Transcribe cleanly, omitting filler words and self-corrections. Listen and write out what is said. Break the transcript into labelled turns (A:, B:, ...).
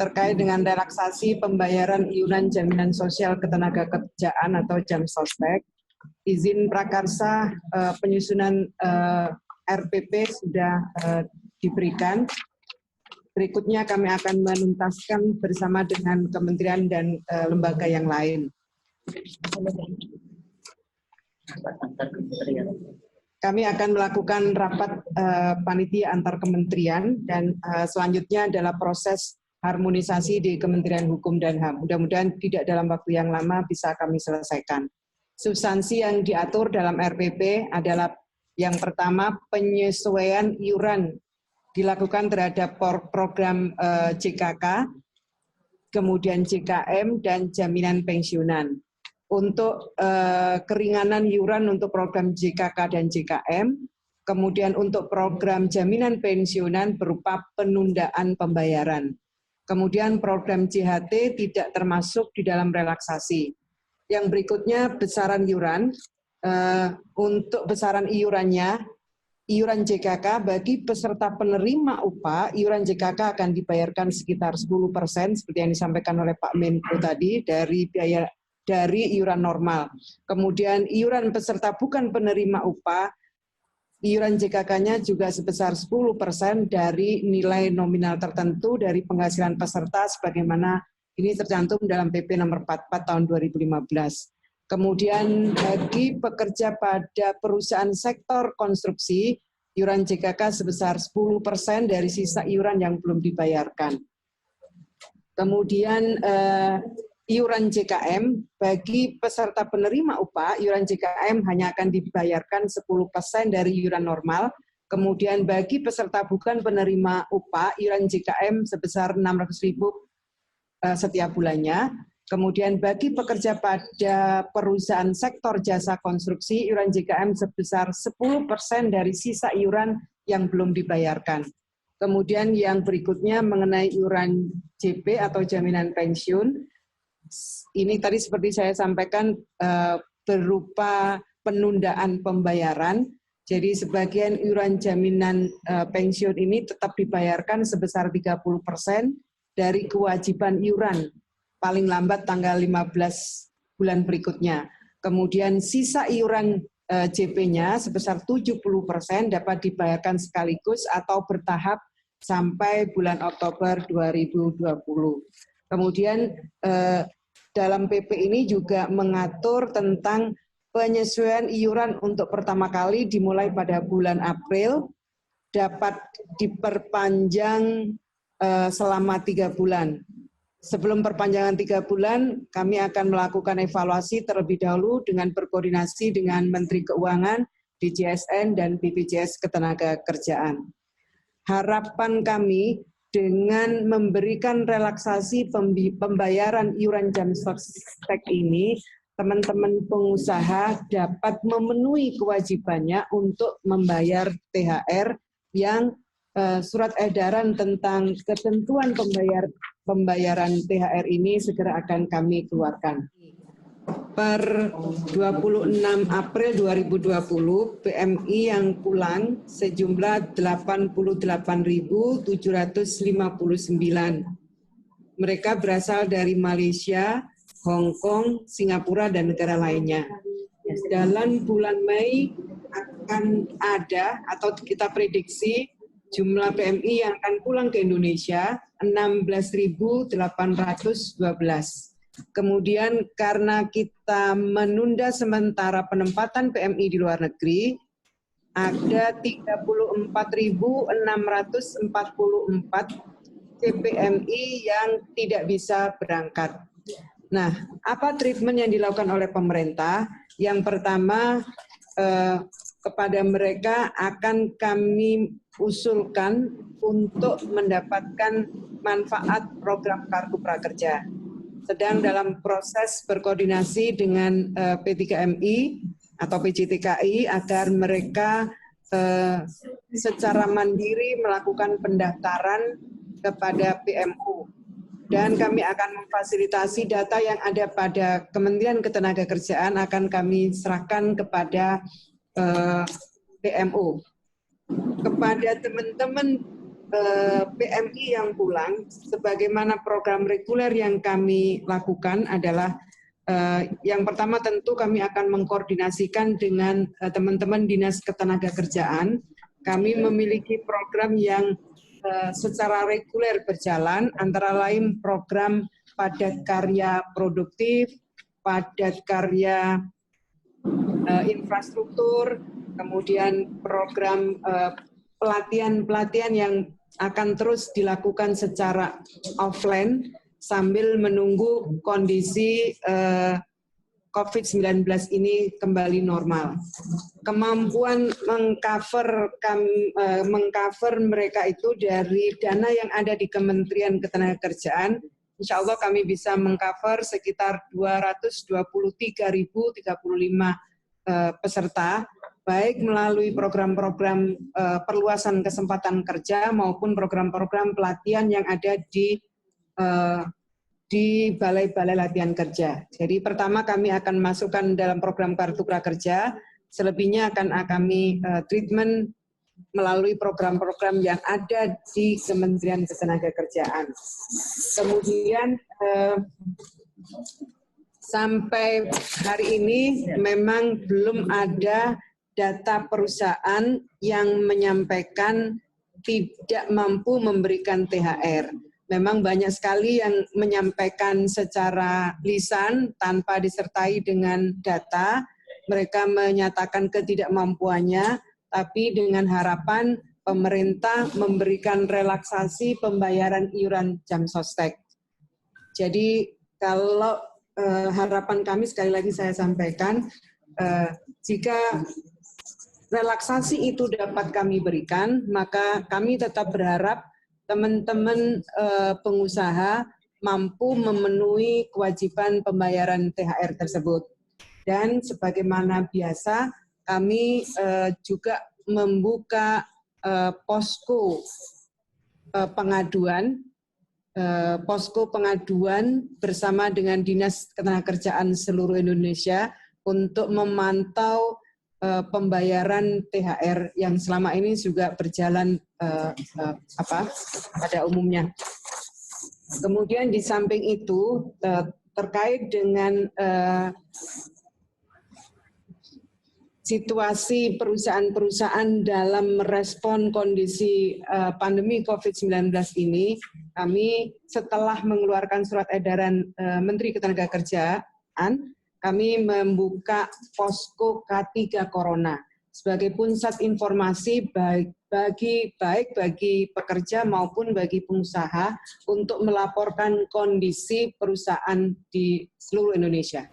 A: terkait dengan relaksasi pembayaran iuran jaminan sosial ketenagakerjaan atau Jamsostek. Izin prakarsa penyusunan RPP sudah diberikan. Berikutnya kami akan menuntaskan bersama dengan kementerian dan lembaga yang lain. Kami akan melakukan rapat panitia antar kementerian dan selanjutnya adalah proses harmonisasi di Kementerian Hukum dan HAM. Mudah-mudahan tidak dalam waktu yang lama bisa kami selesaikan. Substansi yang diatur dalam RPP adalah yang pertama penyesuaian iuran dilakukan terhadap program JKK, kemudian JKM dan jaminan pensiunan. Untuk keringanan iuran untuk program JKK dan JKM, kemudian untuk program jaminan pensiunan berupa penundaan pembayaran. Kemudian program JHT tidak termasuk di dalam relaksasi. Yang berikutnya besaran iuran. Untuk besaran iurannya, iuran JKK bagi peserta penerima upah, iuran JKK akan dibayarkan sekitar 10% seperti yang disampaikan oleh Pak Menko tadi dari iuran normal. Kemudian iuran peserta bukan penerima upah, iuran JKK-nya juga sebesar 10% dari nilai nominal tertentu dari penghasilan peserta sebagaimana ini tercantum dalam PP nomor 44 tahun 2015. Kemudian bagi pekerja pada perusahaan sektor konstruksi, iuran JKK sebesar 10% dari sisa iuran yang belum dibayarkan. Kemudian iuran JKM bagi peserta penerima upah, iuran JKM hanya akan dibayarkan 10% dari iuran normal. Kemudian bagi peserta bukan penerima upah, iuran JKM sebesar 600.000 setiap bulannya. Kemudian bagi pekerja pada perusahaan sektor jasa konstruksi, iuran JKM sebesar 10% dari sisa iuran yang belum dibayarkan. Kemudian yang berikutnya mengenai iuran JP atau jaminan pensiun. Ini tadi seperti saya sampaikan berupa penundaan pembayaran. Jadi sebagian iuran jaminan pensiun ini tetap dibayarkan sebesar 30% dari kewajiban iuran paling lambat tanggal 15 bulan berikutnya. Kemudian sisa iuran JP-nya sebesar 70% dapat dibayarkan sekaligus atau bertahap sampai bulan Oktober 2020. Kemudian dalam PP ini juga mengatur tentang penyesuaian iuran untuk pertama kali dimulai pada bulan April dapat diperpanjang selama 3 bulan. Sebelum perpanjangan 3 bulan, kami akan melakukan evaluasi terlebih dahulu dengan berkoordinasi dengan Menteri Keuangan, DJSN, dan BPJS Ketenagakerjaan. Harapan kami dengan memberikan relaksasi pembayaran iuran Jamsostek ini, teman-teman pengusaha dapat memenuhi kewajibannya untuk membayar THR yang surat edaran tentang ketentuan pembayaran THR ini segera akan kami keluarkan. Per 26 April 2020, PMI yang pulang sejumlah 88.759. Mereka berasal dari Malaysia, Hong Kong, Singapura, dan negara lainnya. Dalam bulan Mei akan ada atau kita prediksi jumlah PMI yang akan pulang ke Indonesia 16.812. Kemudian karena kita menunda sementara penempatan PMI di luar negeri, ada 34.644 CPMI yang tidak bisa berangkat. Nah, apa treatment yang dilakukan oleh pemerintah? Yang pertama, kepada mereka akan kami usulkan untuk mendapatkan manfaat program Kartu Prakerja. Sedang dalam proses berkoordinasi dengan P3MI atau PJTKI agar mereka secara mandiri melakukan pendaftaran kepada PMU. Dan kami akan memfasilitasi data yang ada pada Kementerian Ketenagakerjaan akan kami serahkan kepada PMU. Kepada teman-teman PMI yang pulang, sebagaimana program reguler yang kami lakukan adalah yang pertama tentu kami akan mengkoordinasikan dengan teman-teman Dinas Ketenagakerjaan. Kami memiliki program yang secara reguler berjalan, antara lain program padat karya produktif, padat karya infrastruktur, kemudian program pelatihan-pelatihan yang akan terus dilakukan secara offline sambil menunggu kondisi COVID-19 ini kembali normal. Kemampuan mengcover mereka itu dari dana yang ada di Kementerian Ketenagakerjaan, insya Allah kami bisa mengcover sekitar 223.035 peserta, baik melalui program-program perluasan kesempatan kerja maupun program-program pelatihan yang ada di balai-balai latihan kerja. Jadi pertama kami akan masukkan dalam program Kartu Prakerja, selebihnya akan kami treatment melalui program-program yang ada di Kementerian Ketenagakerjaan. Kemudian sampai hari ini memang belum ada data perusahaan yang menyampaikan tidak mampu memberikan THR. Memang banyak sekali yang menyampaikan secara lisan tanpa disertai dengan data. Mereka menyatakan ketidakmampuannya, tapi dengan harapan pemerintah memberikan relaksasi pembayaran iuran jam sostek. Jadi kalau harapan kami, sekali lagi saya sampaikan, jika relaksasi itu dapat kami berikan, maka kami tetap berharap teman-teman pengusaha mampu memenuhi kewajiban pembayaran THR tersebut. Dan sebagaimana biasa, kami juga membuka posko pengaduan bersama dengan Dinas Ketenagakerjaan seluruh Indonesia untuk memantau pembayaran THR yang selama ini juga berjalan pada umumnya. Kemudian di samping itu terkait dengan situasi perusahaan-perusahaan dalam merespon kondisi pandemi COVID-19 ini, kami setelah mengeluarkan surat edaran Menteri Ketenagakerjaan, kami membuka posko K3 Corona sebagai pusat informasi baik bagi pekerja maupun bagi pengusaha untuk melaporkan kondisi perusahaan di seluruh Indonesia.